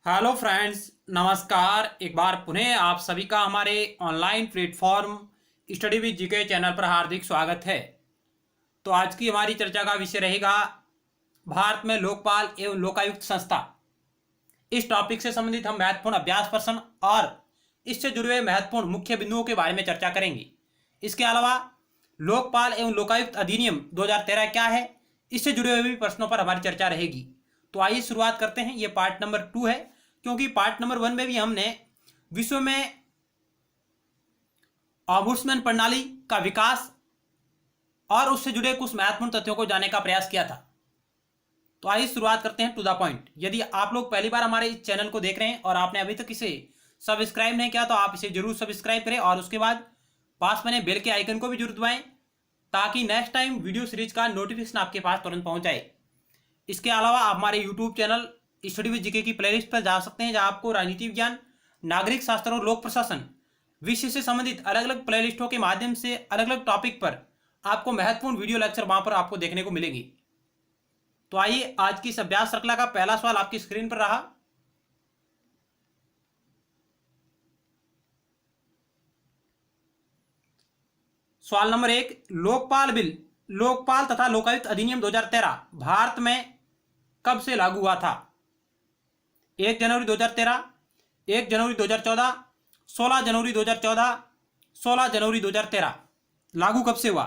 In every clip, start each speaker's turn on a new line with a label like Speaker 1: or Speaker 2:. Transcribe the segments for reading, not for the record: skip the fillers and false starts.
Speaker 1: Hello friends, नमस्कार। एक बार पुनः आप सभी का हमारे online platform study with GK channel पर हार्दिक स्वागत है। तो आज की हमारी चर्चा का विषय रहेगा भारत में लोकपाल एवं लोकायुक्त संस्था। इस टॉपिक से संबंधित हम महत्वपूर्ण अभ्यास प्रश्न और इससे जुड़े हुए महत्वपूर्ण मुख्य बिंदुओं के बारे में चर्चा करेंगे। इसके अलावा लोकपाल एवं लोकायुक्त अधिनियम 2013 क्या है, इससे जुड़े हुए भी प्रश्नों पर हमारी चर्चा रहेगी। तो आइए शुरुआत करते हैं। ये पार्ट नंबर 2 है, क्योंकि पार्ट नंबर 1 में भी हमने विश्व में ऑम्बुड्समैन प्रणाली का विकास और उससे जुड़े कुछ महत्वपूर्ण तथ्यों को जानने का प्रयास किया था। तो आइए शुरुआत करते हैं टू द पॉइंट। यदि आप लोग पहली बार हमारे इस चैनल को देख रहे हैं और आपने अभी तक इसे सब्सक्राइब नहीं किया तो आप इसे जरूर सब्सक्राइब करें और उसके बाद पास बने बेल के आइकन को भी जरूर दबाएं, ताकि नेक्स्ट टाइम वीडियो सीरीज का नोटिफिकेशन आपके पास तुरंत पहुंच जाए। इसके अलावा आप हमारे YouTube channel study with GK की प्लेलिस्ट पर जा सकते हैं, जहां आपको राजनीति विज्ञान, नागरिक शास्त्र और लोक प्रशासन विषय से संबंधित अलग अलग प्लेलिस्टों के माध्यम से अलग अलग टॉपिक पर आपको महत्वपूर्ण वीडियो लेक्चर वहां पर आपको देखने को मिलेंगे। तो आइए, आज की इस अभ्यास श्रृंखला का पहला सवाल आपकी स्क्रीन पर रहा। सवाल नंबर 1, लोकपाल बिल, लोकपाल तथा लोकायुक्त अधिनियम 2013 भारत में कब से लागू हुआ था? 1 जनवरी 2013, 1 जनवरी 2014, 16 जनवरी 2014, 16 जनवरी 2013। लागू कब से हुआ?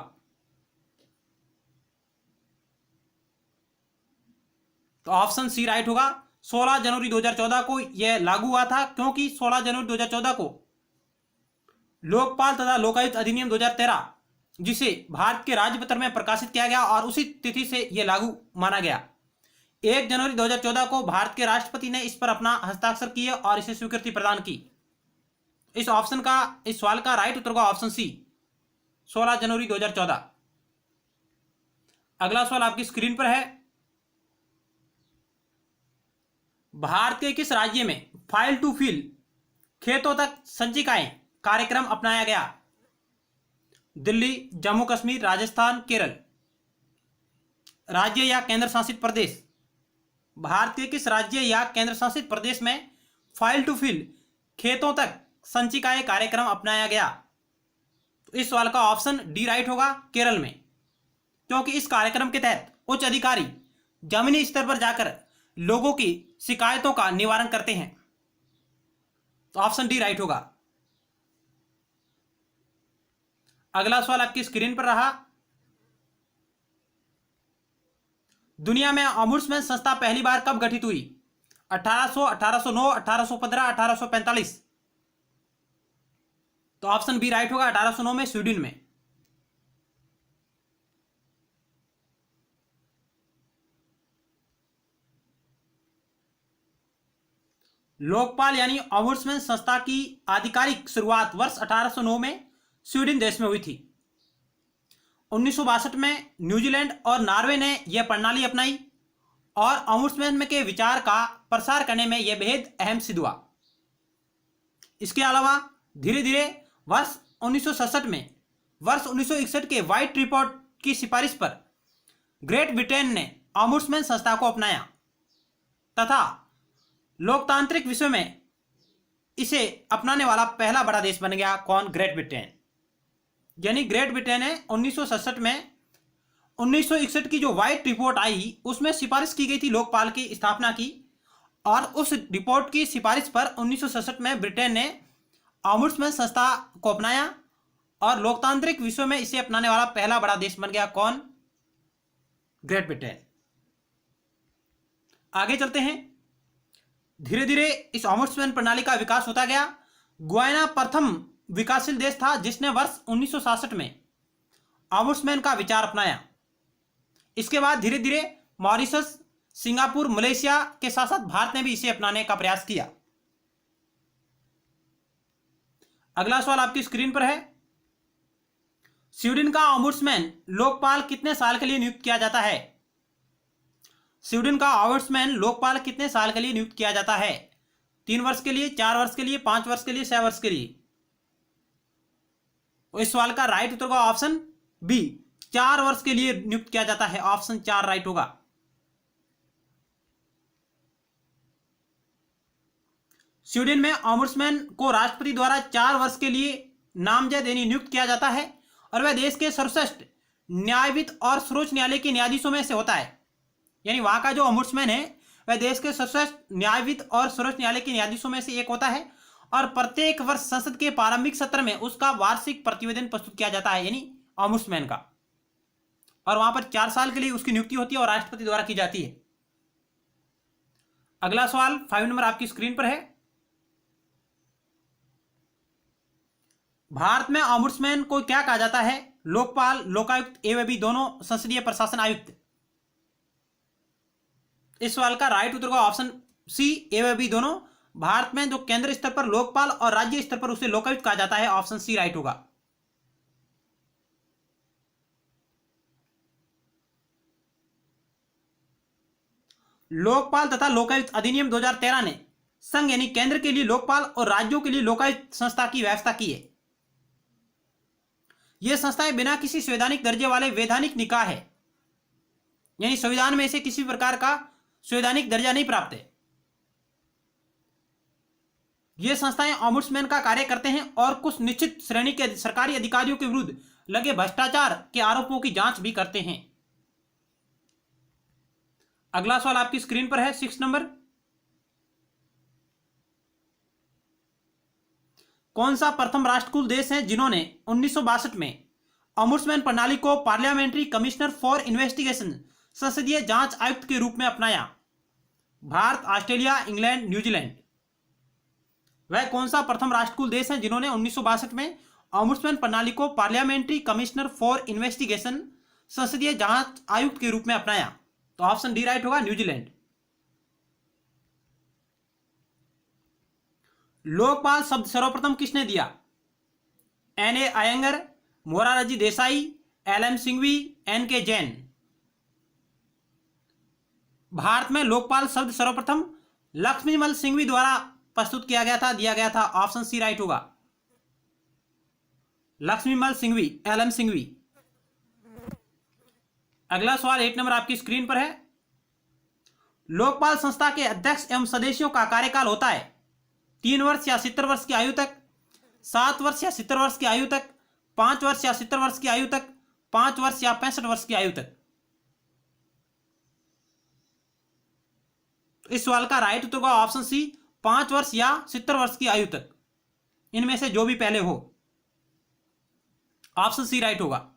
Speaker 1: तो ऑप्शन सी राइट होगा। 16 जनवरी 2014 को यह लागू हुआ था, क्योंकि 16 जनवरी 2014 को लोकपाल तथा लोकायुक्त अधिनियम 2013 जिसे भारत के राजपत्र में प्रकाशित किया गया और उसी तिथि से यह लागू माना गया। 1 जनवरी 2014 को भारत के राष्ट्रपति ने इस पर अपना हस्ताक्षर किए और इसे स्वीकृति प्रदान की। इस सवाल का राइट उत्तर होगा ऑप्शन सी, 16 जनवरी 2014। अगला सवाल आपकी स्क्रीन पर है। भारत के किस राज्य में फाइल टू फिल, खेतों तक संचिकाएं कार्यक्रम अपनाया गया? दिल्ली, जम्मू कश्मीर, राजस्थान, केरल। राज्य या केंद्र शासित प्रदेश, भारत के किस राज्य या केंद्र शासित प्रदेश में फाइल टू फिल, खेतों तक संचिकाएं कार्यक्रम अपनाया गया? तो इस सवाल का ऑप्शन डी राइट होगा, केरल में, क्योंकि इस कार्यक्रम के तहत उच्च अधिकारी जमीनी स्तर पर जाकर लोगों की शिकायतों का निवारण करते हैं। तो ऑप्शन डी राइट होगा। अगला सवाल आपकी स्क्रीन पर रहा। दुनिया में ऑम्बुड्समैन संस्था पहली बार कब गठित हुई? 1800, 1809, 1815, 1845। तो ऑप्शन बी राइट होगा, 1809 में, स्वीडन में। लोकपाल यानी ऑम्बुड्समैन संस्था की आधिकारिक शुरुआत वर्ष 1809 में स्वीडन देश में हुई थी। 1962 में न्यूजीलैंड और नॉर्वे ने यह प्रणाली अपनाई और ऑम्बुड्समैन के विचार का प्रसार करने में यह बेहद अहम सिद्ध हुआ। इसके अलावा धीरे धीरे वर्ष 1961 के व्हाइट रिपोर्ट की सिफारिश पर ग्रेट ब्रिटेन ने ऑम्बुड्समैन संस्था को अपनाया तथा लोकतांत्रिक विश्व में इसे अपनाने वाला पहला बड़ा देश बन गया। कौन? Great Britain. यानी ग्रेट ब्रिटेन ने 1967 में 1961 की जो व्हाइट रिपोर्ट आई उसमें सिफारिश की गई थी लोकपाल की स्थापना की, और उस रिपोर्ट की सिफारिश पर 1967 में ब्रिटेन ने ऑम्बुड्समैन संस्था को अपनाया और लोकतांत्रिक विश्व में इसे अपनाने वाला पहला बड़ा देश बन गया। कौन? Great Britain. आगे चलते हैं। धीरे धीरे इस ऑम्बुड्समैन प्रणाली का विकास होता गया। गुयाना प्रथम विकासशील देश था जिसने वर्ष 1966 में ऑम्बुड्समैन का विचार अपनाया। इसके बाद धीरे धीरे मॉरिशस, सिंगापुर, मलेशिया के साथ साथ भारत ने भी इसे अपनाने का प्रयास किया। अगला सवाल आपकी स्क्रीन पर है। स्वीडन का ऑम्बुड्समैन लोकपाल कितने साल के लिए नियुक्त किया जाता है? स्वीडन का ऑम्बुड्समैन लोकपाल कितने साल के लिए नियुक्त किया जाता है? 3 वर्ष के लिए, 4 वर्ष के लिए, 5 वर्ष के लिए, 6 वर्ष के लिए। इस सवाल का राइट उत्तर होगा ऑप्शन बी, 4 वर्ष के लिए नियुक्त किया जाता है। ऑप्शन 4 राइट होगा। स्वीडन में ओम्बुड्समैन को राष्ट्रपति द्वारा 4 वर्ष के लिए नामजद यानी नियुक्त किया जाता है और वह देश के सर्वश्रेष्ठ न्यायविद और सर्वोच्च न्यायालय के न्यायाधीशों में से होता है। यानी वहां का जो ओम्बुड्समैन है वह देश के सर्वश्रेष्ठ न्यायविद और सर्वोच्च न्यायालय के न्यायाधीशों में से एक होता है और प्रत्येक वर्ष संसद के प्रारंभिक सत्र में उसका वार्षिक प्रतिवेदन प्रस्तुत किया जाता है, यानी ओम्बुड्समैन का। और वहां पर 4 साल के लिए उसकी नियुक्ति होती है और राष्ट्रपति द्वारा की जाती है। अगला सवाल 5 नंबर आपकी स्क्रीन पर है। भारत में ओम्बुड्समैन को क्या कहा जाता है? लोकपाल, लोकायुक्त एवं भी दोनों संसदीय प्रशासन आयुक्त। इस सवाल का राइट उत्तर होगा ऑप्शन सी, एवं भी दोनों। भारत में जो केंद्र स्तर पर लोकपाल और राज्य स्तर पर उसे लोकायुक्त कहा जाता है, ऑप्शन सी राइट होगा। लोकपाल तथा लोकायुक्त अधिनियम 2013 ने संघ यानी केंद्र के लिए लोकपाल और राज्यों के लिए लोकायुक्त संस्था की व्यवस्था की है। यह संस्थाएं बिना किसी संवैधानिक दर्जे वाले वैधानिक निकाय है, यानी संविधान में से किसी प्रकार का संवैधानिक दर्जा नहीं प्राप्त है। ये संस्थाएं ओम्बुड्समैन का कार्य करते हैं और कुछ निश्चित श्रेणी के सरकारी अधिकारियों के विरुद्ध लगे भ्रष्टाचार के आरोपों की जांच भी करते हैं। अगला सवाल आपकी स्क्रीन पर है 6 नंबर। कौन सा प्रथम राष्ट्रकुल देश है जिन्होंने 1962 में ओम्बुड्समैन प्रणाली को पार्लियामेंट्री कमिश्नर फॉर इन्वेस्टिगेशन संसदीय जांच आयुक्त के रूप में अपनाया? Bharat, Australia, England, New Zealand. वह कौन सा प्रथम राष्ट्रकुल देश है जिन्होंने 1962 में ओम्बुड्समैन प्रणाली को पार्लियामेंट्री कमिश्नर फॉर इन्वेस्टिगेशन संसदीय जांच आयुक्त के रूप में अपनाया? तो ऑप्शन डी राइट होगा, न्यूजीलैंड। लोकपाल शब्द सर्वप्रथम किसने दिया? एन.ए. अयंगर, मोरारजी देसाई, एल.एम. सिंघवी, एन.के. जैन। भारत में लोकपाल शब्द सर्वप्रथम लक्ष्मीमल सिंघवी द्वारा प्रस्तुत किया गया था, दिया गया था। ऑप्शन सी राइट होगा, लक्ष्मीमल सिंघवी, एल.एम. सिंघवी। अगला सवाल 8 नंबर आपकी स्क्रीन पर है। लोकपाल संस्था के अध्यक्ष एवं सदस्यों का कार्यकाल होता है 3 वर्ष या 70 वर्ष की आयु तक, 7 वर्ष या 70 वर्ष की आयु तक, 5 वर्ष या 70 वर्ष की आयु तक, 5 वर्ष या 65 वर्ष की आयु तक। इस सवाल का राइट उत्तर होगा ऑप्शन सी, 5 वर्ष या 70 वर्ष की आयु तक। इनमें से जो भी पहले हो, ऑप्शन सी राइट होगा।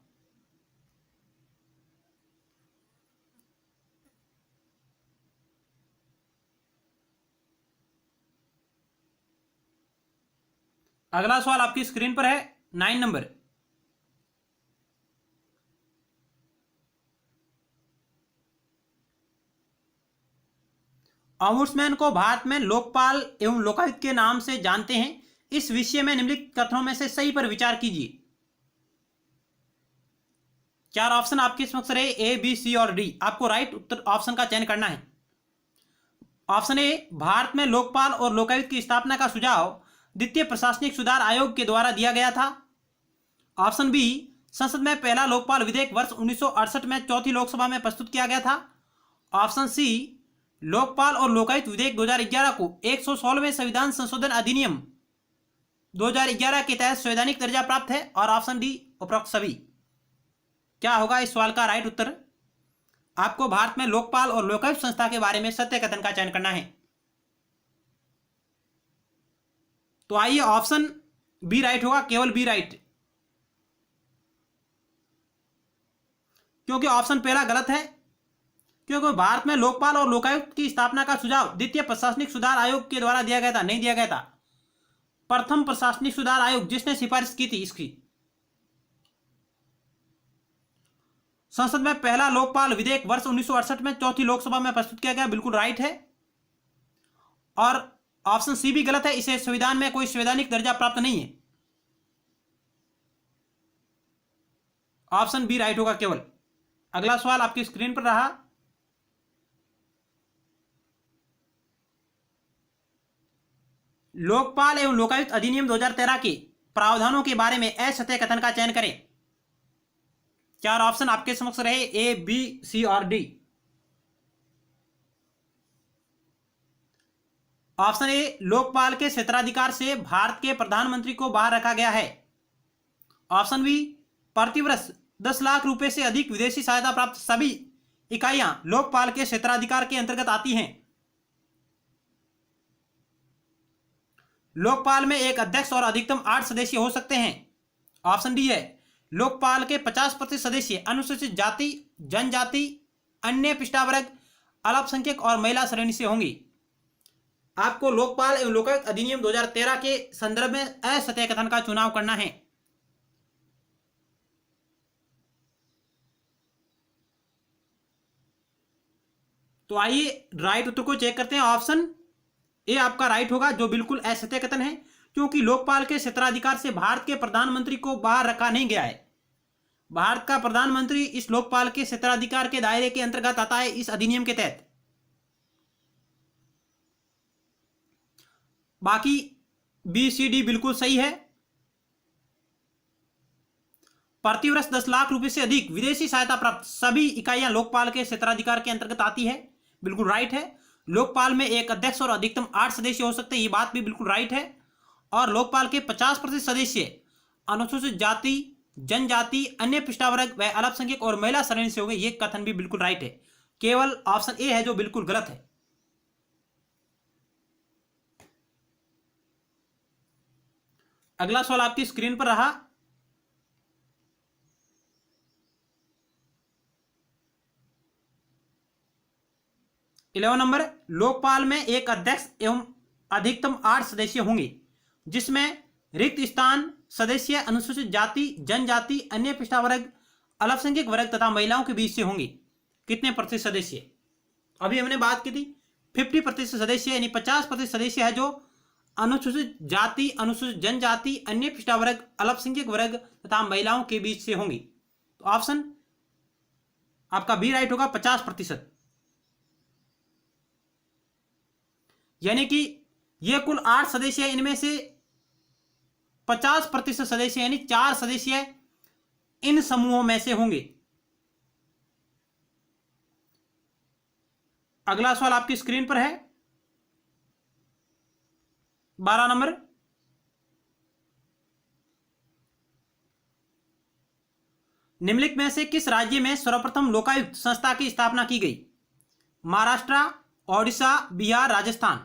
Speaker 1: अगला सवाल आपकी स्क्रीन पर है 9 नंबर। ओम्बुड्समैन को भारत में लोकपाल एवं लोकायुक्त के नाम से जानते हैं। इस विषय में निम्नलिखित कथनों में से सही पर विचार कीजिए। 4 ऑप्शन आपके समक्ष रहे, ए, बी, सी और डी। आपको राइट उत्तर ऑप्शन का चयन करना है। ऑप्शन ए, भारत में लोकपाल और लोकायुक्त की स्थापना का सुझाव द्वितीय प्रशासनिक सुधार आयोग के द्वारा दिया गया था। ऑप्शन बी, संसद में पहला लोकपाल विधेयक वर्ष 1968 में चौथी लोकसभा में प्रस्तुत किया गया था। ऑप्शन सी, लोकपाल और लोकायुक्त विधेयक 2011 को 116वें संविधान संशोधन अधिनियम 2011 के तहत संवैधानिक दर्जा प्राप्त है। और ऑप्शन डी, उपरोक्त सभी। क्या होगा इस सवाल का राइट उत्तर? आपको भारत में लोकपाल और लोकायुक्त संस्था के बारे में सत्य कथन का चयन करना है। तो आइए, ऑप्शन बी राइट होगा, केवल बी राइट, क्योंकि ऑप्शन पहला गलत है। क्योंकि भारत में लोकपाल और लोकायुक्त की स्थापना का सुझाव द्वितीय प्रशासनिक सुधार आयोग के द्वारा दिया गया था, नहीं दिया गया था। प्रथम प्रशासनिक सुधार आयोग जिसने सिफारिश की थी इसकी। संसद में पहला लोकपाल विधेयक वर्ष 1968 में चौथी लोकसभा में प्रस्तुत किया गया, बिल्कुल राइट है। और ऑप्शन सी भी गलत है, इसे संविधान में कोई संवैधानिक दर्जा प्राप्त नहीं है। ऑप्शन बी राइट होगा केवल। अगला सवाल आपकी स्क्रीन पर रहा। लोकपाल एवं लोकायुक्त अधिनियम 2013 के प्रावधानों के बारे में असत्य कथन का चयन करें। 4 ऑप्शन आपके समक्ष रहे, ए, बी, सी और डी। ऑप्शन ए, लोकपाल के क्षेत्राधिकार से भारत के प्रधानमंत्री को बाहर रखा गया है। ऑप्शन बी, प्रतिवर्ष 10 लाख रुपए से अधिक विदेशी सहायता प्राप्त सभी इकाइयां लोकपाल के क्षेत्राधिकार के अंतर्गत आती हैं। लोकपाल में एक अध्यक्ष और अधिकतम 8 सदस्य हो सकते हैं। ऑप्शन डी है, लोकपाल के 50% सदस्य अनुसूचित जाति, जनजाति, अन्य पिछड़ा वर्ग, अल्पसंख्यक और महिला श्रेणी से होंगी। आपको लोकपाल एवं लोकायुक्त अधिनियम 2013 के संदर्भ में असत्य कथन का चुनाव करना है। तो आइए राइट उत्तर को चेक करते हैं। ऑप्शन ए आपका राइट होगा, जो बिल्कुल असत्य कथन है, क्योंकि लोकपाल के क्षेत्राधिकार से भारत के प्रधानमंत्री को बाहर रखा नहीं गया है। भारत का प्रधानमंत्री इस लोकपाल के क्षेत्राधिकार के दायरे के अंतर्गत आता है, इस अधिनियम के तहत। बाकी बी सी डी बिल्कुल सही है। प्रतिवर्ष 10 लाख रुपए से अधिक विदेशी सहायता प्राप्त सभी इकाइयां लोकपाल के क्षेत्राधिकार के अंतर्गत आती है, बिल्कुल राइट है। लोकपाल में एक अध्यक्ष और अधिकतम 8 सदस्य हो सकते हैं, ये बात भी बिल्कुल राइट है। और लोकपाल के 50% सदस्य अनुसूचित जाति, जनजाति, अन्य पिछड़ा वर्ग व अल्पसंख्यक और महिला श्रेणी से हो गए, ये कथन भी बिल्कुल राइट है। केवल ऑप्शन ए है जो बिल्कुल गलत है। अगला सवाल आपकी स्क्रीन पर रहा। इलेवन नंबर, लोकपाल में एक अध्यक्ष एवं अधिकतम 8 सदस्य होंगे, जिसमें रिक्त स्थान सदस्य अनुसूचित जाति, जनजाति, अन्य पिछड़ा वर्ग, अल्पसंख्यक वर्ग तथा महिलाओं के बीच से होंगे। कितने प्रतिशत सदस्य? अभी हमने बात की थी 50% सदस्य, यानी 50% सदस्य है जो अनुसूचित जाति, अनुसूचित जनजाति, अन्य पिछड़ा वर्ग, अल्पसंख्यक वर्ग तथा महिलाओं के बीच से होंगी। तो ऑप्शन आपका बी राइट होगा, 50%। यानी कि ये कुल 8 सदस्य है, इनमें से 50% सदस्य यानी 4 सदस्य इन समूहों में से होंगे। अगला सवाल आपकी स्क्रीन पर है 12 नंबर, निम्नलिखित में से किस राज्य में सर्वप्रथम लोकायुक्त संस्था की स्थापना की गई? महाराष्ट्र, ओडिशा, बिहार, राजस्थान।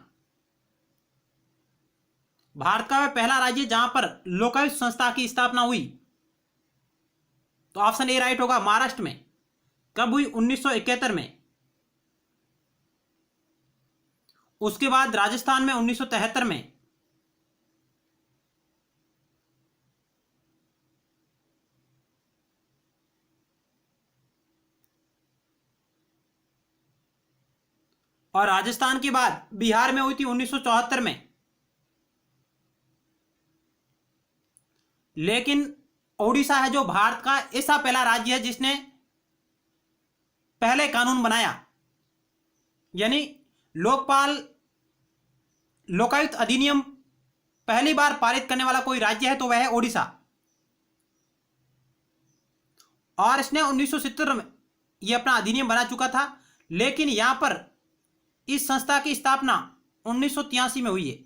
Speaker 1: भारत का वह पहला राज्य जहां पर लोकायुक्त संस्था की स्थापना हुई। तो ऑप्शन ए राइट होगा, महाराष्ट्र में। कब हुई? 1971 में। उसके बाद राजस्थान में 1973 में। और राजस्थान के बाद बिहार में हुई थी 1974 में। लेकिन ओडिशा है जो भारत का ऐसा पहला राज्य है जिसने पहले कानून बनाया, यानी लोकायुक्त अधिनियम पहली बार पारित करने वाला कोई राज्य है तो वह है ओडिशा। और इसने 1970 में यह अपना अधिनियम बना चुका था, लेकिन यहां पर इस संस्था की स्थापना 1983 में हुई है।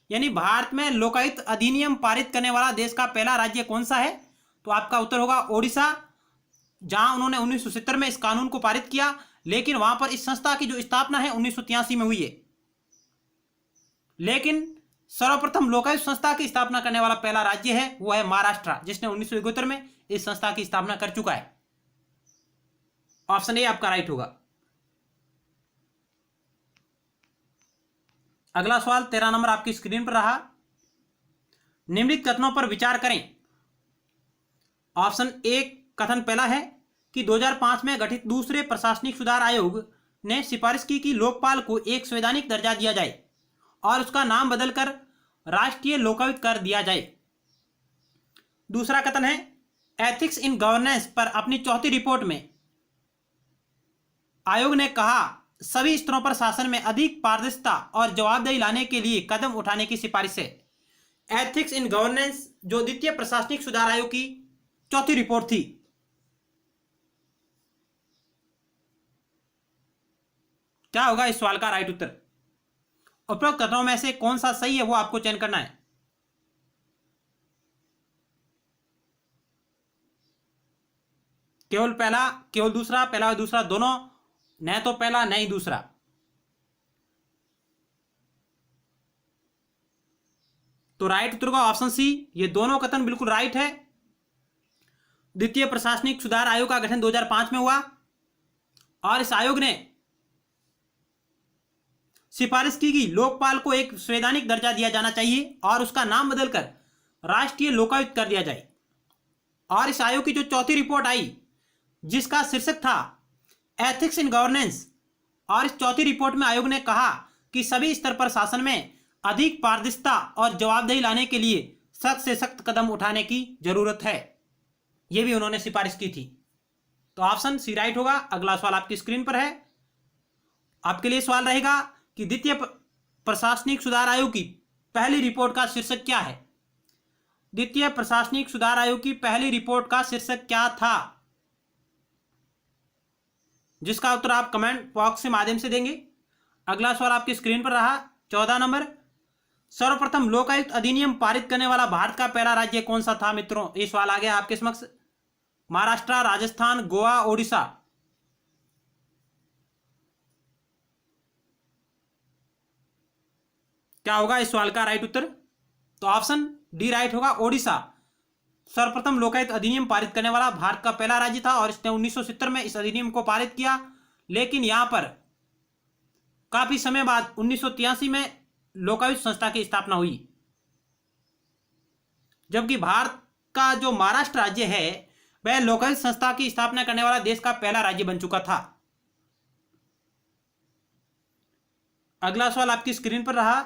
Speaker 1: यानी भारत में लोकायुक्त अधिनियम पारित करने वाला देश का पहला राज्य कौन सा है? तो आपका उत्तर होगा ओडिशा, जहां उन्होंने 1970 में इस कानून को पारित किया, लेकिन वहां पर इस संस्था की जो स्थापना है 1983 में हुई है। लेकिन सर्वप्रथम लोकायुक्त संस्था की स्थापना करने वाला पहला राज्य है वो है महाराष्ट्र, जिसने 1971 में इस संस्था की स्थापना कर चुका है। ऑप्शन ए आपका राइट होगा। अगला सवाल 13 नंबर आपकी स्क्रीन पर रहा। निम्नलिखित कथनों पर विचार करें। ऑप्शन ए कथन पहला है कि 2005 में गठित दूसरे प्रशासनिक सुधार आयोग ने सिफारिश की कि लोकपाल को एक संवैधानिक दर्जा दिया जाए और उसका नाम बदलकर राष्ट्रीय लोकायुक्त कर दिया जाए। दूसरा कथन है, एथिक्स इन गवर्नेंस पर अपनी चौथी रिपोर्ट में आयोग ने कहा सभी स्तरों पर शासन में अधिक पारदर्शिता और जवाबदेही लाने के लिए कदम उठाने की सिफारिश है। एथिक्स इन गवर्नेंस जो द्वितीय प्रशासनिक सुधार आयोग की चौथी रिपोर्ट थी। क्या होगा इस सवाल का राइट उत्तर? उपरोक्त कथनों में से कौन सा सही है वो आपको चयन करना है। केवल पहला, केवल दूसरा, पहला और दूसरा दोनों, न तो पहला न ही दूसरा। तो राइट उत्तर का ऑप्शन सी, ये दोनों कथन बिल्कुल राइट है। द्वितीय प्रशासनिक सुधार आयोग का गठन 2005 में हुआ और इस आयोग ने सिफारिश की कि लोकपाल को एक संवैधानिक दर्जा दिया जाना चाहिए और उसका नाम बदलकर राष्ट्रीय लोकायुक्त कर दिया जाए। और इस आयोग की जो चौथी रिपोर्ट आई जिसका शीर्षक था एथिक्स इन गवर्नेंस, और इस चौथी रिपोर्ट में आयोग ने कहा कि सभी स्तर पर शासन में अधिक पारदर्शिता और जवाबदेही लाने के लिए सख्त से सख्त कदम उठाने की जरूरत है, यह भी उन्होंने सिफारिश की थी। तो ऑप्शन सी राइट होगा। अगला सवाल आपकी स्क्रीन पर है। आपके लिए सवाल रहेगा कि द्वितीय प्रशासनिक सुधार आयोग की पहली रिपोर्ट का शीर्षक क्या है। द्वितीय प्रशासनिक सुधार आयोग की पहली रिपोर्ट का शीर्षक क्या था, जिसका उत्तर आप कमेंट बॉक्स के माध्यम से देंगे। अगला सवाल आपकी स्क्रीन पर रहा 14 नंबर। सर्वप्रथम लोकायुक्त अधिनियम पारित करने वाला भारत का पहला राज्य कौन सा था मित्रों? ये सवाल आ गया आपके समक्ष। महाराष्ट्र, राजस्थान, गोवा, ओडिशा। क्या होगा इस सवाल का राइट उत्तर? तो ऑप्शन डी राइट होगा, ओडिशा सर्वप्रथम लोकायुक्त अधिनियम पारित करने वाला भारत का पहला राज्य था और इसने 1970 में इस अधिनियम को पारित किया। लेकिन यहां पर काफी समय बाद 1983 में लोकायुक्त संस्था की स्थापना हुई, जबकि भारत का जो महाराष्ट्र राज्य है वह लोकायुक्त संस्था की स्थापना करने वाला देश का पहला राज्य बन चुका था। अगला सवाल आपकी स्क्रीन पर रहा।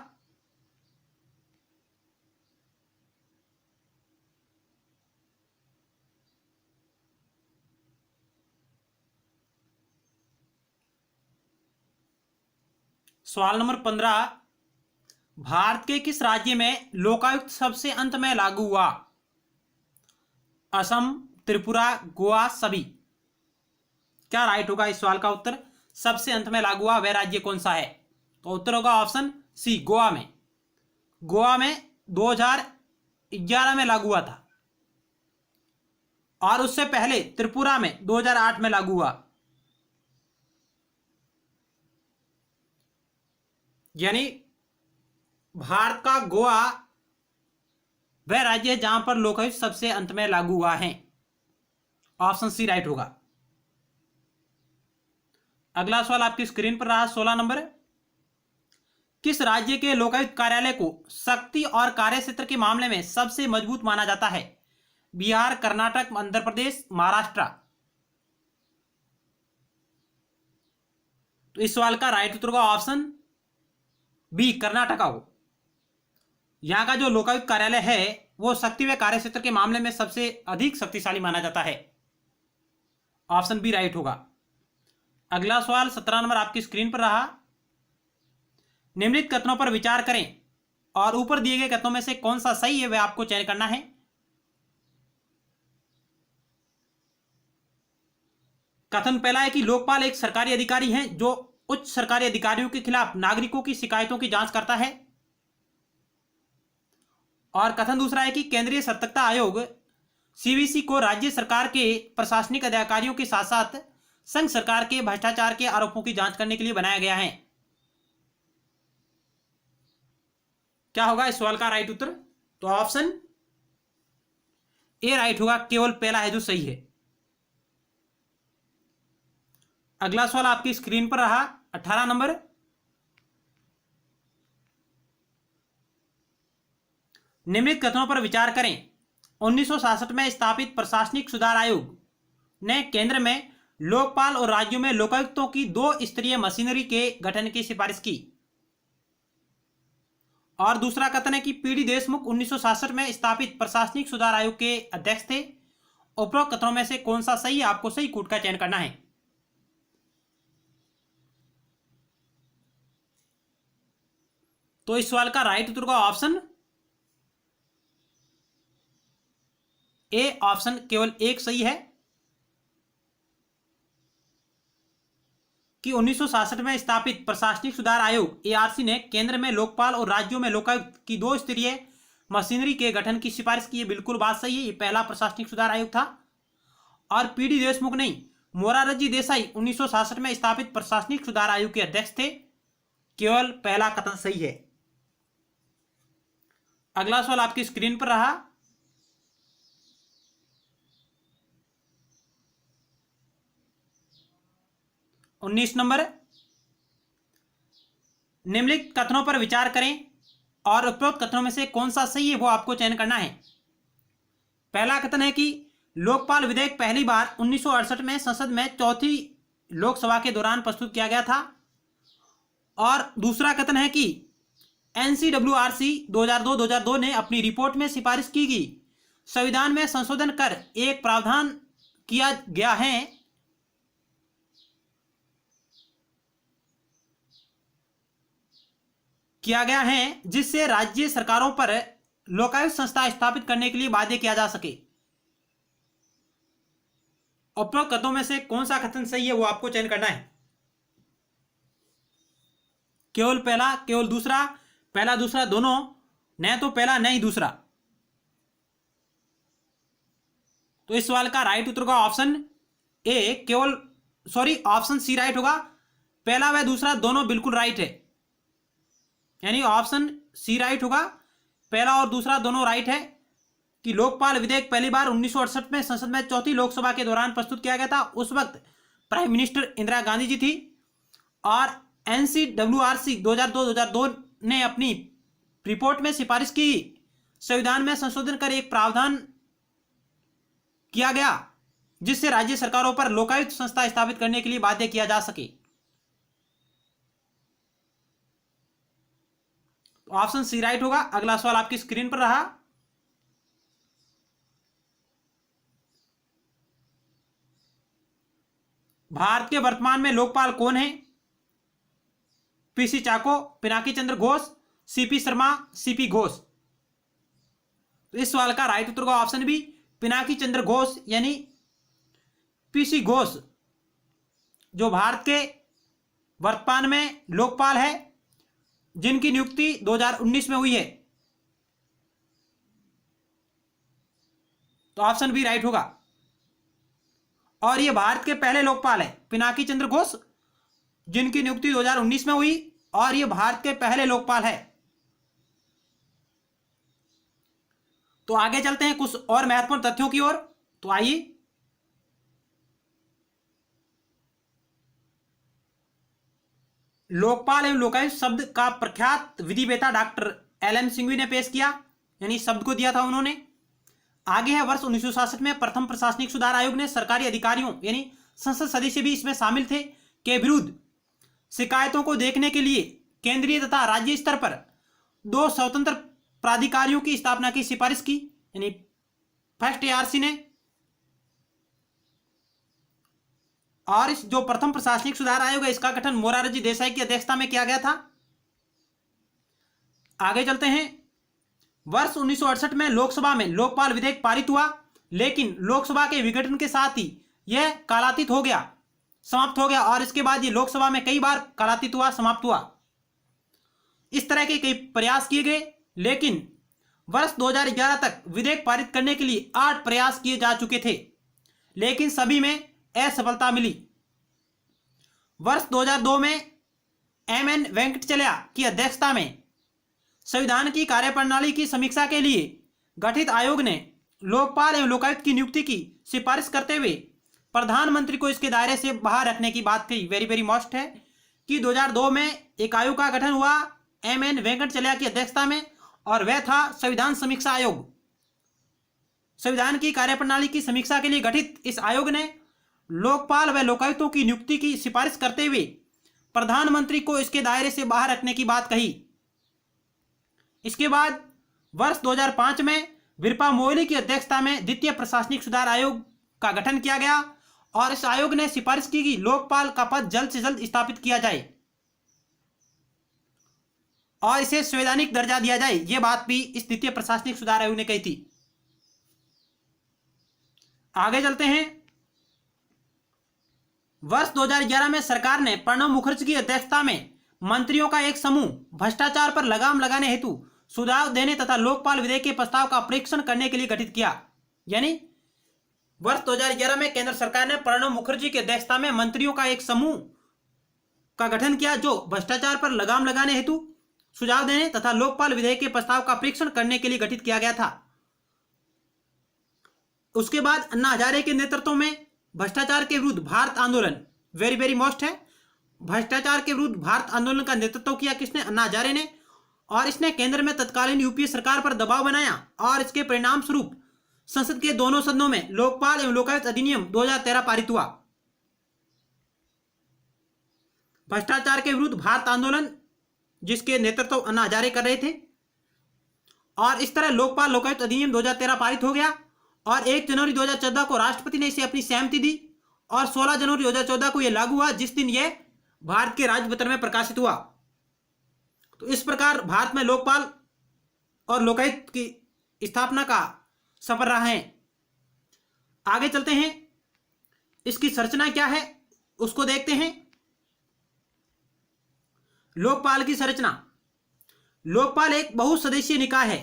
Speaker 1: सवाल नंबर 15, भारत के किस राज्य में लोकायुक्त सबसे अंत में लागू हुआ? असम, त्रिपुरा, गोवा, सभी। क्या राइट होगा इस सवाल का उत्तर? सबसे अंत में लागू हुआ वह राज्य कौन सा है? तो उत्तर होगा ऑप्शन सी, गोवा में। गोवा में 2011 में लागू हुआ था और उससे पहले त्रिपुरा में 2008 में लागू हुआ। यानी भारत का गोवा वह राज्य है जहां पर लोकायुक्त सबसे अंत में लागू हुआ है। ऑप्शन सी राइट होगा। अगला सवाल आपकी स्क्रीन पर रहा 16 नंबर। किस राज्य के लोकायुक्त कार्यालय को शक्ति और कार्यक्षेत्र के मामले में सबसे मजबूत माना जाता है? बिहार, कर्नाटक, आंध्र प्रदेश, महाराष्ट्र। तो इस सवाल का राइट उत्तर होगा ऑप्शन बी, कर्नाटका हो। यहां का जो लोकायुक्त कार्यालय है वो शक्ति व कार्यक्षेत्र के मामले में सबसे अधिक शक्तिशाली माना जाता है। ऑप्शन बी राइट होगा। अगला सवाल 17 नंबर आपकी स्क्रीन पर रहा। निम्नलिखित कथनों पर विचार करें और ऊपर दिए गए कथनों में से कौन सा सही है वह आपको चयन करना है। कथन पहला है कि लोकपाल एक सरकारी अधिकारी है जो उच्च सरकारी अधिकारियों के खिलाफ नागरिकों की शिकायतों की जांच करता है। और कथन दूसरा है कि केंद्रीय सतर्कता आयोग सीवीसी को राज्य सरकार के प्रशासनिक अधिकारियों के साथ साथ संघ सरकार के भ्रष्टाचार के आरोपों की जांच करने के लिए बनाया गया है। क्या होगा इस सवाल का राइट उत्तर? तो ऑप्शन ए राइट होगा, केवल पहला है जो सही है। अगला सवाल आपकी स्क्रीन पर रहा 18 नंबर। निम्नलिखित कथनों पर विचार करें। 1966 में स्थापित प्रशासनिक सुधार आयोग ने केंद्र में लोकपाल और राज्यों में लोकायुक्तों की 2 स्तरीय मशीनरी के गठन की सिफारिश की। और दूसरा कथन है कि पीडी देशमुख 1966 में स्थापित प्रशासनिक सुधार आयोग के अध्यक्ष थे। उपरोक्त कथनों में से कौन सा सही है? आपको सही कूट का चयन करना है। तो इस सवाल का राइट उत्तर का ऑप्शन ए, ऑप्शन केवल एक सही है। कि 1966 में स्थापित प्रशासनिक सुधार आयोग एआरसी ने केंद्र में लोकपाल और राज्यों में लोकायुक्त की 2 स्तरीय मशीनरी के गठन की सिफारिश की। बिल्कुल बात सही है, ये पहला प्रशासनिक सुधार आयोग था। और पीडी देशमुख नहीं, मोरारजी देसाई 1966 में स्थापित प्रशासनिक सुधार आयोग के अध्यक्ष थे। केवल पहला कथन सही है। अगला सवाल आपकी स्क्रीन पर रहा। उन्नीस नंबर, निम्नलिखित कथनों पर विचार करें और उपरोक्त कथनों में से कौन सा सही है वो आपको चयन करना है। पहला कथन है कि लोकपाल विधेयक पहली बार 1968 में संसद में चौथी लोकसभा के दौरान प्रस्तुत किया गया था। और दूसरा कथन है कि एनसीडब्ल्यूआरसी 2002 ने अपनी रिपोर्ट में सिफारिश की गई संविधान में संशोधन कर एक प्रावधान किया गया है जिससे राज्य सरकारों पर लोकायुक्त संस्था स्थापित करने के लिए बाध्य किया जा सके। उपरोक्त कथनों में से कौन सा कथन सही है वो आपको चयन करना है। केवल पहला, केवल दूसरा, पहला दूसरा दोनों, न तो पहला न ही दूसरा। तो इस सवाल का राइट उत्तर होगा ऑप्शन ए, केवल ऑप्शन सी राइट होगा। पहला व दूसरा दोनों बिल्कुल राइट है, यानी ऑप्शन सी राइट होगा। पहला और दूसरा दोनों राइट है कि लोकपाल विधेयक पहली बार 1968 में संसद में चौथी लोकसभा के दौरान प्रस्तुत किया गया था। उस वक्त प्राइम मिनिस्टर इंदिरा गांधी जी थी। और एनसीडब्ल्यूआरसी 2002 ने अपनी रिपोर्ट में सिफारिश की संविधान में संशोधन कर एक प्रावधान किया गया जिससे राज्य सरकारों पर लोकायुक्त संस्था स्थापित करने के लिए बाध्य किया जा सके। तो ऑप्शन सी राइट होगा। अगला सवाल आपकी स्क्रीन पर रहा। भारत के वर्तमान में लोकपाल कौन है? पीसी चाको, पिनाकी चंद्र घोष, सीपी शर्मा, सीपी घोष। तो इस सवाल का राइट उत्तर होगा ऑप्शन बी, पिनाकी चंद्र घोष, यानी पीसी घोष जो भारत के वर्तमान में लोकपाल है, जिनकी नियुक्ति 2019 में हुई है। तो ऑप्शन बी राइट होगा। और ये भारत के पहले लोकपाल है पिनाकी चंद्र घोष, जिनकी नियुक्ति 2019 में हुई, और ये भारत के पहले लोकपाल है। तो आगे चलते हैं कुछ और महत्वपूर्ण तथ्यों की ओर। तो आइए, लोकपाल एवं लोकायुक्त शब्द का प्रख्यात विधिवेता डॉक्टर एल.एम. सिंघवी ने पेश किया, यानी शब्द को दिया था उन्होंने। आगे है, वर्ष 1966 में प्रथम प्रशासनिक सुधार आयोग ने सरकारी अधिकारियों यानी संसद सदस्य भी इसमें शामिल थे के विरुद्ध शिकायतों को देखने के लिए केंद्रीय तथा राज्य स्तर पर 2 स्वतंत्र प्राधिकारियों की स्थापना की सिफारिश की, यानी फर्स्ट एआरसी ने। और इस जो प्रथम प्रशासनिक सुधार आयोग है इसका गठन मोरारजी देसाई की अध्यक्षता में किया गया था। आगे चलते हैं, वर्ष 1968 में लोकसभा में लोकपाल विधेयक पारित हुआ, लेकिन लोकसभा के विघटन के साथ ही यह कालातीत हो गया, समाप्त हो गया। और इसके बाद ये लोकसभा में कई बार कालातीत हुआ, समाप्त हुआ। इस तरह के कई प्रयास किए गए, लेकिन वर्ष 2011 तक विधेयक पारित करने के लिए 8 प्रयास किए जा चुके थे, लेकिन सभी में असफलता मिली। वर्ष 2002 में एम.एन. वेंकटचलैया की अध्यक्षता में संविधान की कार्यप्रणाली की समीक्षा के लिए गठित आयोग ने लोकपाल एवं लोकायुक्त की नियुक्ति की सिफारिश करते हुए प्रधानमंत्री को इसके दायरे से बाहर रखने की बात कही। वेरी वेरी मोस्ट है कि 2002 में एक आयोग का गठन हुआ एम.एन. वेंकटचलैया की अध्यक्षता में, और वह था संविधान समीक्षा आयोग। संविधान की कार्यप्रणाली की समीक्षा के लिए गठित इस आयोग ने लोकपाल व लोकायुक्तों की नियुक्ति की सिफारिश करते हुए प्रधानमंत्री को इसके दायरे से बाहर रखने की बात कही। इसके बाद वर्ष 2005 में वीरप्पा मोइली की अध्यक्षता में द्वितीय प्रशासनिक सुधार आयोग का गठन किया गया, और इस आयोग ने सिफारिश की कि लोकपाल का पद जल्द से जल्द स्थापित किया जाए और इसे संवैधानिक दर्जा दिया जाए। यह बात भी इस द्वितीय प्रशासनिक सुधार आयोग ने कही थी। आगे चलते हैं, वर्ष 2011 में सरकार ने प्रणब मुखर्जी की अध्यक्षता में मंत्रियों का एक समूह भ्रष्टाचार पर लगाम लगाने हेतु सुझाव देने तथा लोकपाल विधेयक के प्रस्ताव का परीक्षण करने के लिए गठित किया। यानी वर्ष 2011 में केंद्र सरकार ने प्रणब मुखर्जी की अध्यक्षता में मंत्रियों का एक समूह का गठन किया जो भ्रष्टाचार पर लगाम लगाने हेतु सुझाव देने तथा लोकपाल विधेयक के प्रस्ताव का परीक्षण करने के लिए गठित किया गया था। उसके बाद अन्ना हजारे के नेतृत्व में भ्रष्टाचार के विरुद्ध भारत आंदोलन, वेरी वेरी मोस्ट है, भ्रष्टाचार के विरुद्ध भारत आंदोलन का नेतृत्व किया किसने? अन्ना हजारे ने। और इसने केंद्र में तत्कालीन यूपीए सरकार पर दबाव बनाया और इसके परिणाम स्वरूप संसद के दोनों सदनों में लोकपाल एवं लोकायुक्त अधिनियम 2013 पारित हुआ। भ्रष्टाचार के विरुद्ध भारत आंदोलन जिसके नेतृत्व अन्ना हजारे कर रहे थे, और इस तरह लोकपाल लोकायुक्त अधिनियम 2013 पारित हो गया और 1 जनवरी 2014 को राष्ट्रपति ने इसे अपनी सहमति दी और 16 जनवरी 2014 को यह लागू हुआ, जिस दिन यह भारत के राजपत्र में प्रकाशित हुआ। तो इस प्रकार भारत में लोकपाल और लोकायुक्त की स्थापना का सफर रहा है। आगे चलते हैं, इसकी संरचना क्या है उसको देखते हैं। लोकपाल की संरचना। लोकपाल एक बहुसदस्यीय निकाय है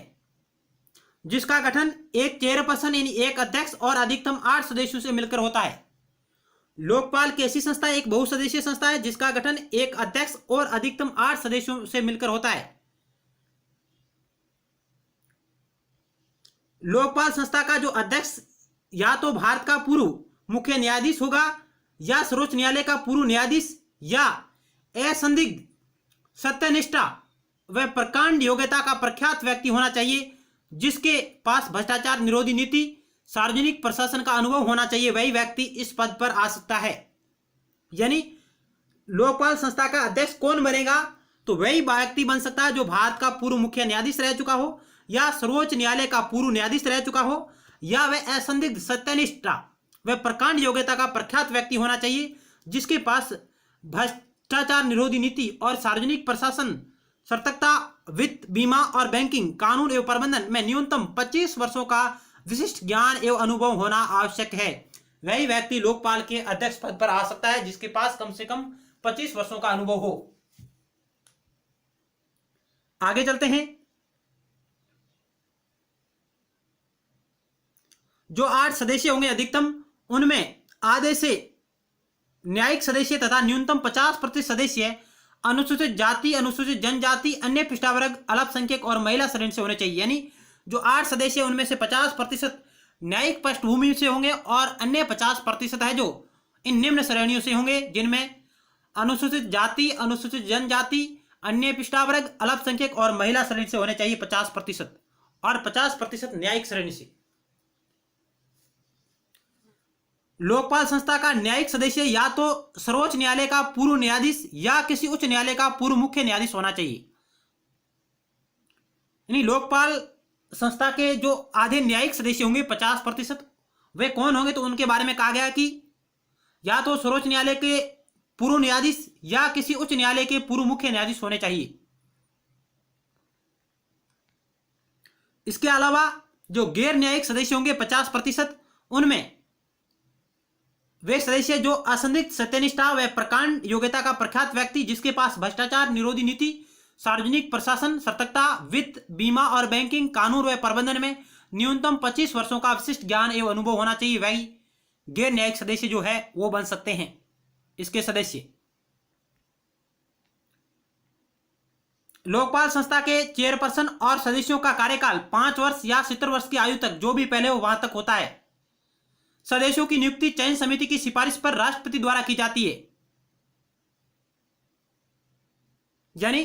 Speaker 1: जिसका गठन एक चेयरपर्सन यानी एक अध्यक्ष और अधिकतम 8 सदस्यों से मिलकर होता है। लोकपाल की ऐसी संस्था एक बहुसदस्यीय संस्था है जिसका गठन एक अध्यक्ष और अधिकतम 8 सदस्यों से मिलकर होता है। लोकपाल संस्था का जो अध्यक्ष या तो भारत का पूर्व मुख्य न्यायाधीश होगा या सर्वोच्च न्यायालय का पूर्व न्यायाधीश या असंदिग्ध सत्यनिष्ठा व प्रकांड योग्यता का प्रख्यात व्यक्ति होना चाहिए जिसके पास भ्रष्टाचार निरोधी नीति सार्वजनिक प्रशासन का अनुभव होना चाहिए, वही व्यक्ति इस पद पर आ सकता है। यानी लोकपाल संस्था का अध्यक्ष कौन बनेगा? तो वही व्यक्ति बन सकता है जो भारत का पूर्व मुख्य न्यायाधीश रह चुका हो या सर्वोच्च न्यायालय का पूर्व न्यायाधीश रह चुका हो या वह असंदिग्ध सत्यनिष्ठा व प्रकांड योग्यता का प्रख्यात व्यक्ति होना चाहिए जिसके पास भ्रष्टाचार निरोधी नीति और सार्वजनिक प्रशासन, सतर्कता, वित्त, बीमा और बैंकिंग, कानून एवं प्रबंधन में न्यूनतम 25 वर्षों का विशिष्ट ज्ञान एवं अनुभव होना आवश्यक है। वही व्यक्ति लोकपाल के अध्यक्ष पद पर आ सकता है जिसके पास कम से कम 25 वर्षों का अनुभव हो। आगे चलते हैं। जो 8 सदस्य होंगे अधिकतम, उनमें आधे से न्यायिक सदस्य तथा न्यूनतम 50% सदस्य अनुसूचित जाति, अनुसूचित जनजाति, अन्य पिछड़ा वर्ग, अल्पसंख्यक और महिला श्रेणी से होने चाहिए। यानी जो 8 सदस्य उनमें से 50% न्यायिक पृष्ठभूमि से होंगे और अन्य 50% है जो इन निम्न श्रेणियों से होंगे जिनमें अनुसूचित जाति, अनुसूचित जनजाति, अन्य पिछड़ा वर्ग, अल्पसंख्यक और महिला श्रेणी से होने चाहिए 50% और 50% न्यायिक श्रेणी से। लोकपाल संस्था का न्यायिक सदस्य या तो सर्वोच्च न्यायालय का पूर्व न्यायाधीश या किसी उच्च न्यायालय का पूर्व मुख्य न्यायाधीश होना चाहिए। यानी लोकपाल संस्था के जो आधे न्यायिक सदस्य होंगे 50%, वे कौन होंगे? तो उनके बारे में कहा गया कि या तो सर्वोच्च न्यायालय के पूर्व न्यायाधीश या किसी उच्च न्यायालय के पूर्व मुख्य न्यायाधीश होने चाहिए। इसके अलावा जो गैर न्यायिक सदस्य होंगे 50%, उनमें वे सदस्य जो असंदिग्ध सत्यनिष्ठा व प्रकांड योग्यता का प्रख्यात व्यक्ति जिसके पास भ्रष्टाचार निरोधी नीति, सार्वजनिक प्रशासन, सतर्कता, वित्त, बीमा और बैंकिंग, कानून व प्रबंधन में न्यूनतम 25 वर्षों का विशिष्ट ज्ञान एवं अनुभव होना चाहिए, वही गैर न्यायिक सदस्य जो है वो बन सकते हैं इसके सदस्य। लोकपाल संस्था के चेयरपर्सन और सदस्यों का कार्यकाल 5 वर्ष या 70 वर्ष की आयु तक, जो भी पहले हो वहां तक होता है। सदस्यों की नियुक्ति चयन समिति की सिफारिश पर राष्ट्रपति द्वारा की जाती है। यानी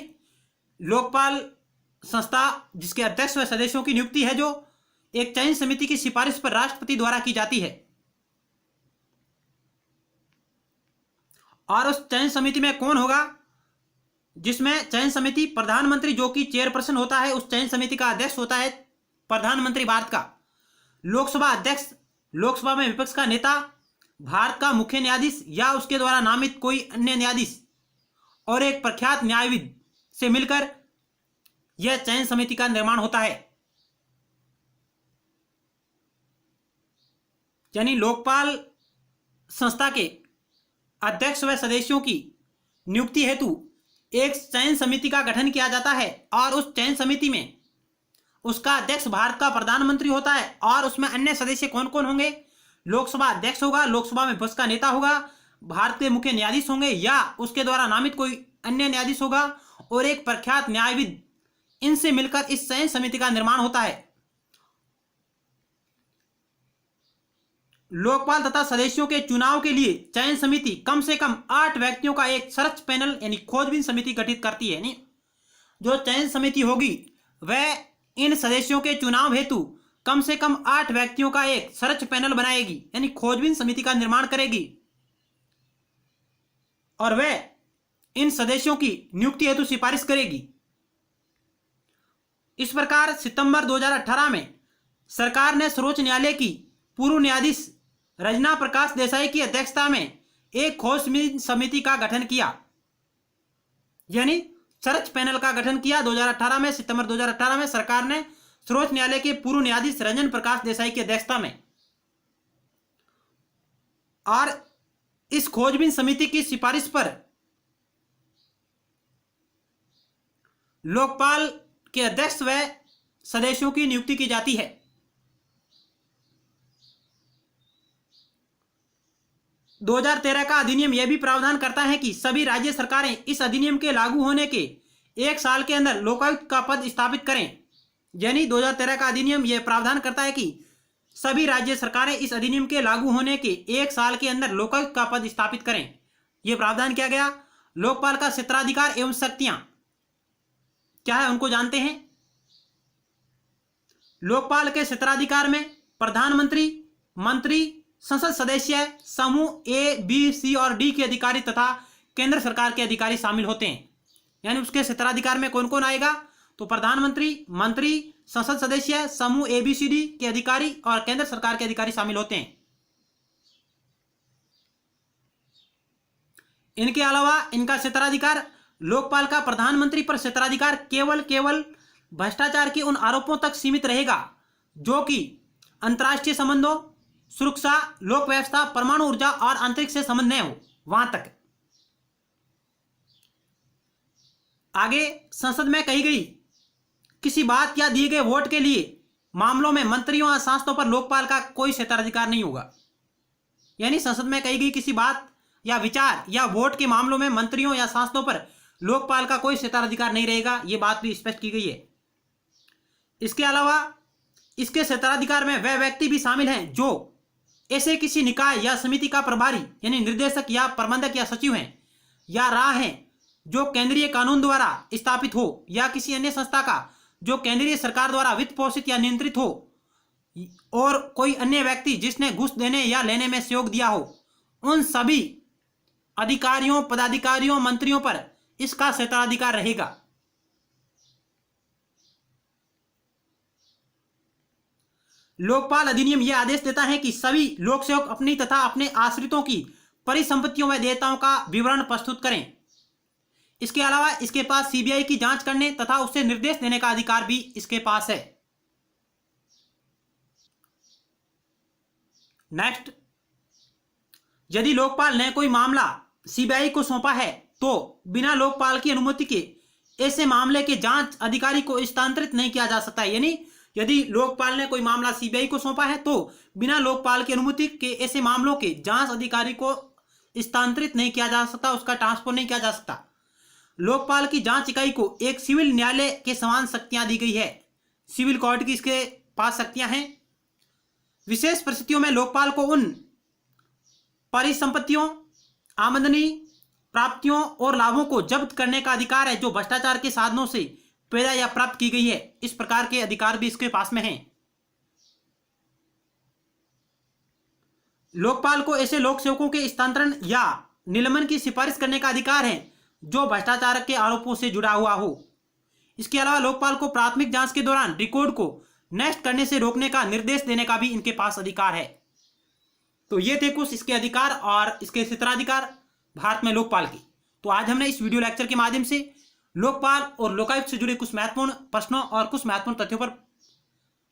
Speaker 1: लोकपाल संस्था जिसके अध्यक्ष व सदस्यों की नियुक्ति है जो एक चयन समिति की सिफारिश पर राष्ट्रपति द्वारा की जाती है। और उस चयन समिति में कौन होगा? जिसमें चयन समिति प्रधानमंत्री जो कि चेयरपर्सन होता है, उस चयन समिति का अध्यक्ष होता है प्रधानमंत्री भारत का। लोकसभा अध्यक्ष, लोकसभा में विपक्ष का नेता, भारत का मुख्य न्यायाधीश या उसके द्वारा नामित कोई अन्य न्यायाधीश और एक प्रख्यात न्यायविद से मिलकर यह चयन समिति का निर्माण होता है। यानी लोकपाल संस्था के अध्यक्ष व सदस्यों की नियुक्ति हेतु एक चयन समिति का गठन किया जाता है और उस चयन समिति में उसका अध्यक्ष भारत का प्रधानमंत्री होता है और उसमें अन्य सदस्य कौन कौन होंगे? लोकसभा अध्यक्ष होगा, लोकसभा में विपक्ष का नेता होगा, भारत के मुख्य न्यायाधीश होंगे या उसके द्वारा नामित कोई अन्य न्यायाधीश होगा और एक प्रख्यात न्यायविद। इनसे मिलकर इस चयन समिति का निर्माण होता है। लोकपाल तथा सदस्यों के चुनाव के लिए चयन समिति कम से कम 8 व्यक्तियों का एक सर्च पैनल यानी खोजबीन समिति गठित करती है। यानी जो चयन समिति होगी वह इन सदस्यों के चुनाव हेतु कम से कम 8 व्यक्तियों का एक सर्च पैनल बनाएगी यानी खोजबीन समिति का निर्माण करेगी और वह इन सदस्यों की नियुक्ति हेतु सिफारिश करेगी। इस प्रकार सितंबर 2018 में सरकार ने सर्वोच्च न्यायालय की पूर्व न्यायाधीश रजना प्रकाश देसाई की अध्यक्षता में एक खोजबीन समिति का गठन किया यानी सर्च पैनल का गठन किया। 2018 में सितंबर 2018 में सरकार ने सर्वोच्च न्यायालय के पूर्व न्यायाधीश रंजन प्रकाश देसाई की अध्यक्षता में और इस खोजबीन समिति की सिफारिश पर लोकपाल के अध्यक्ष व सदस्यों की नियुक्ति की जाती है। 2013 का अधिनियम यह भी प्रावधान करता है कि सभी राज्य सरकारें इस अधिनियम के लागू होने के 1 साल के अंदर लोकायुक्त का पद स्थापित करें। यानी 2013 का अधिनियम यह प्रावधान करता है कि सभी राज्य सरकारें इस अधिनियम के लागू होने के 1 साल के अंदर लोकायुक्त का पद स्थापित करें। यह प्रावधान किया गया। लोकपाल का क्षेत्राधिकार एवं शक्तियां क्या है उनको जानते हैं। लोकपाल के क्षेत्राधिकार में प्रधानमंत्री, मंत्री, संसद सदस्य, समूह ए, बी, सी और डी के अधिकारी तथा केंद्र सरकार के अधिकारी शामिल होते हैं। यानी उसके क्षेत्राधिकार में कौन कौन आएगा? तो प्रधानमंत्री, मंत्री, संसद सदस्य, समूह ए, बी, सी, डी के अधिकारी और केंद्र सरकार के अधिकारी शामिल होते हैं। इनके अलावा इनका क्षेत्राधिकार लोकपाल का प्रधानमंत्री पर क्षेत्राधिकार केवल भ्रष्टाचार के उन आरोपों तक सीमित रहेगा जो कि अंतर्राष्ट्रीय संबंधों, सुरक्षा, लोक व्यवस्था, परमाणु ऊर्जा और अंतरिक्ष से संबंध न हो, वहां तक। आगे संसद में कही गई किसी बात या दिए गए वोट के लिए मामलों में मंत्रियों या सांसदों पर लोकपाल का कोई क्षेत्राधिकार नहीं होगा। यानी संसद में कही गई किसी बात या विचार या वोट के मामलों में मंत्रियों या सांसदों पर लोकपाल का कोई क्षेत्राधिकार नहीं रहेगा। यह बात भी स्पष्ट की गई है। इसके अलावा इसके क्षेत्राधिकार में वह व्यक्ति भी शामिल हैं जो ऐसे किसी निकाय या समिति का प्रभारी यानी निर्देशक या प्रबंधक या सचिव हैं या रहा है जो केंद्रीय कानून द्वारा स्थापित हो या किसी अन्य संस्था का जो केंद्रीय सरकार द्वारा वित्त पोषित या नियंत्रित हो और कोई अन्य व्यक्ति जिसने घूस देने या लेने में सहयोग दिया हो, उन सभी अधिकारियों, पदाधिकारियों, मंत्रियों पर इसका क्षेत्राधिकार रहेगा। लोकपाल अधिनियम यह आदेश देता है कि सभी लोक सेवक अपनी तथा अपने आश्रितों की परिसंपत्तियों व देयताओं का विवरण प्रस्तुत करें। इसके अलावा इसके पास सीबीआई की जांच करने तथा उसे निर्देश देने का अधिकार भी इसके पास है। नेक्स्ट, यदि लोकपाल ने कोई मामला सीबीआई को सौंपा है तो बिना लोकपाल की अनुमति के ऐसे मामले के जांच अधिकारी को स्थानांतरित नहीं किया जा सकता है। यानी यदि लोकपाल ने कोई मामला सीबीआई को सौंपा है तो बिना लोकपाल की अनुमति के ऐसे मामलों के जांच अधिकारी को स्थानांतरित नहीं किया जा सकता, उसका ट्रांसफर नहीं किया जा सकता। लोकपाल की जांच इकाई को एक सिविल न्यायालय के समान शक्तियां दी गई है। सिविल कोर्ट की इसके पास शक्तियां हैं। विशेष परिस्थितियों में लोकपाल को उन परिसंपत्तियों, आमदनी, प्राप्तियों और लाभों को जब्त करने का अधिकार है जो भ्रष्टाचार के साधनों से पैदा या प्राप्त की गई है। इस प्रकार के अधिकार भी इसके पास में हैं। लोकपाल को ऐसे लोक सेवकों के स्थानांतरण या निलंबन की सिफारिश करने का अधिकार है जो भ्रष्टाचार के आरोपों से जुड़ा हुआ हो। इसके अलावा लोकपाल को प्राथमिक जांच के दौरान रिकॉर्ड को नष्ट करने से रोकने का निर्देश देने का भी इनके पास अधिकार है। तो ये थे कुछ इसके अधिकार और इसके क्षेत्राधिकार भारत में लोकपाल की। तो आज हमने इस वीडियो लेक्चर के माध्यम से लोकपाल और लोकायुक्त से जुड़े कुछ महत्वपूर्ण प्रश्नों और कुछ महत्वपूर्ण तथ्यों पर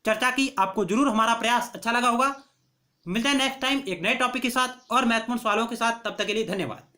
Speaker 1: चर्चा की। आपको जरूर हमारा प्रयास अच्छा लगा होगा। मिलते हैं नेक्स्ट टाइम एक नए टॉपिक के साथ और महत्वपूर्ण सवालों के साथ। तब तक के लिए धन्यवाद।